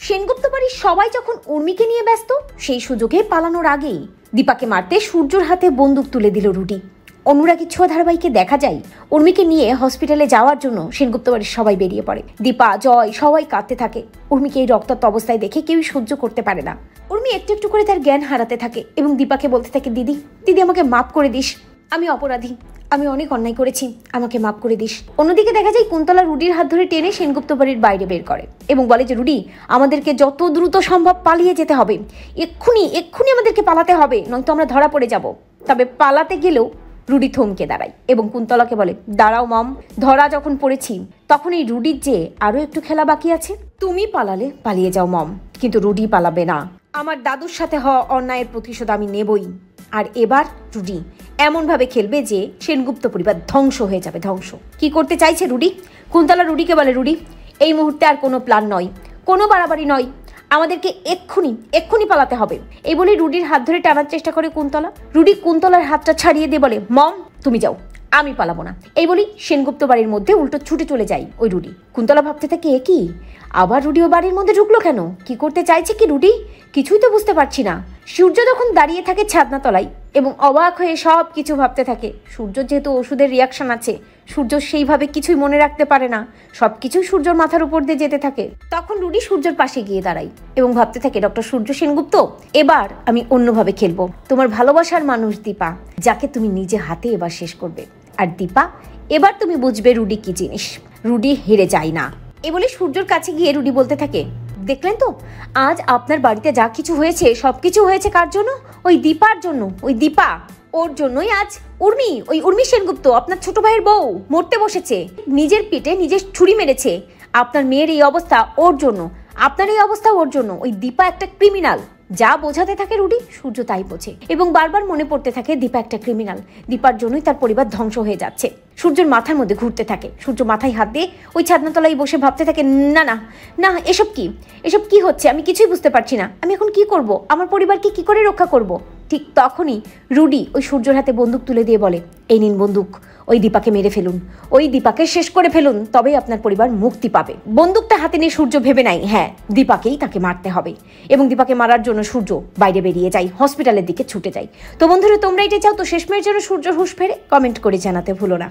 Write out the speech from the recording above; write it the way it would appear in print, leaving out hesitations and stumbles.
সেনগুপ্ত বাড়ির সবাই যখন উর্মিকে নিয়ে ব্যস্ত, সেই সুযোগে পালানোর আগেই দীপাকে মারতে সূর্যর হাতে বন্দুক তুলে দিল রুডি। অনুরাগী ছোঁয়া ধারাবাহিকে দেখা যায় উর্মিকে নিয়ে হসপিটালে যাওয়ার জন্য সেনগুপ্ত বাড়ির সবাই বেরিয়ে পড়ে। দীপা, জয় সবাই কাঁদতে থাকে। উর্মিকে এই রক্তাক্ত অবস্থায় দেখে কেউই সহ্য করতে পারে না। উর্মি একটু একটু করে তার জ্ঞান হারাতে থাকে এবং দীপাকে বলতে থাকে, দিদি দিদি আমাকে মাফ করে দিস, আমি অপরাধী, আমি অনেক অন্যায় করেছি, আমাকে মাফ করে দিস। অন্যদিকে দেখা যায় কুন্তলা রুডির হাত ধরে টেনে সেনগুপ্ত বাড়ির বাইরে বের করে এবং বলে যে, রুডি আমাদেরকে যত দ্রুত সম্ভব পালিয়ে যেতে হবে, এক্ষুনি আমাদেরকে পালাতে হবে, নয়তো আমরা ধরা পড়ে যাব। তবে পালাতে গেলেও রুডি থমকে দাঁড়ায় এবং কুন্তলাকে বলে, দাঁড়াও মম, ধরা যখন পড়েছি তখন এই রুডির যে আরো একটু খেলা বাকি আছে, তুমি পালালে পালিয়ে যাও মম, কিন্তু রুডি পালাবে না। আমার দাদুর সাথে হওয়া অন্যায়ের প্রতিশোধ আমি নেবই। আর এবার রুডি এমনভাবে খেলবে যে সেনগুপ্ত পরিবার ধ্বংস হয়ে যাবে, ধ্বংস। কি করতে চাইছে রুডি? কুন্তলা রুডিকে বলে, রুডি এই মুহূর্তে আর কোনো প্ল্যান নয়, কোনো বাড়াবাড়ি নয়, আমাদেরকে এক্ষুনি পালাতে হবে। এই বলে রুডির হাত ধরে টানার চেষ্টা করে কুন্তলা। রুডি কুন্তলার হাতটা ছাড়িয়ে দিয়ে বলে, মম তুমি যাও, আমি পালাবো না। এই বলি সেনগুপ্ত বাড়ির মধ্যে উল্টো ছুটে চলে যায় ওই রুডি। কুন্তলা ভাবতে থাকে, এ কি, আবার রুডি ও বাড়ির মধ্যে ঢুকলো কেন? কি করতে চাইছে কি রুডি? কিছুই তো বুঝতে পারছি না। সূর্য তখন দাঁড়িয়ে থাকে ছাদনা তলায় এবং অবাক হয়ে সব কিছু ভাবতে থাকে। সূর্য যেহেতু ওষুধের রিয়াকশন আছে, সূর্য সেইভাবে কিছুই মনে রাখতে পারে না, সবকিছুই সূর্যর মাথার উপর দিয়ে যেতে থাকে। তখন রুডি সূর্যের পাশে গিয়ে দাঁড়ায় এবং ভাবতে থাকে, ডক্টর সূর্য সেনগুপ্ত, এবার আমি অন্যভাবে খেলবো। তোমার ভালোবাসার মানুষ দীপা, যাকে তুমি নিজে হাতে এবার শেষ করবে। আর দীপা, এবার তুমি বুঝবে রুডি কি জিনিস, রুডি হেরে যায় না। এ বলে সূর্যর কাছে গিয়ে রুডি বলতে থাকে, দেখলেন তো আজ আপনার বাড়িতে যা কিছু হয়েছে, সবকিছু হয়েছে কার জন্য? ওই দীপার জন্য। ওই দীপা, ওর জন্যই আজ উর্মি সেনগুপ্ত, আপনার ছোট ভাইয়ের বউ, মরতে বসেছে। নিজের পেটে নিজের ছুরি মেরেছে। আপনার মেয়ের এই অবস্থা ওর জন্য, আপনার এই অবস্থা ওর জন্য। ওই দীপা একটা ক্রিমিনাল। যা বোঝাতে থাকে রুডি, সূর্য তাই বোঝে এবং বারবার মনে পড়তে থাকে দীপা একটা ক্রিমিনাল। দীপার জন্যই তার পরিবার ধ্বংস হয়ে যাচ্ছে। সূর্যের মাথার মধ্যে ঘুরতে থাকে। সূর্য মাথায় হাত দিয়ে ওই ছাদনাতলায় বসে ভাবতে থাকে, না না না, এসব কি হচ্ছে? আমি কিছুই বুঝতে পারছি না। আমি এখন কি করব? আমার পরিবারকে কি করে রক্ষা করব? ঠিক তখনই রুডি ওই সূর্যের হাতে বন্দুক তুলে দিয়ে বলে, এই নিন বন্দুক, ওই দীপাকে মেরে ফেলুন, ওই দীপাকে শেষ করে ফেলুন, তবেই আপনার পরিবার মুক্তি পাবে। বন্দুকটা হাতে নিয়ে সূর্য ভেবে নাই, হ্যাঁ দীপাকেই তাকে মারতে হবে এবং দীপাকে মারার জন্য সূর্য বাইরে বেরিয়ে যায়, হসপিটালের দিকে ছুটে যায়। তো বন্ধুরা, তোমরা এটা চাও তো শেষমেশ যেন সূর্যর হুঁশ ফেরে? কমেন্ট করে জানাতে ভুলো না।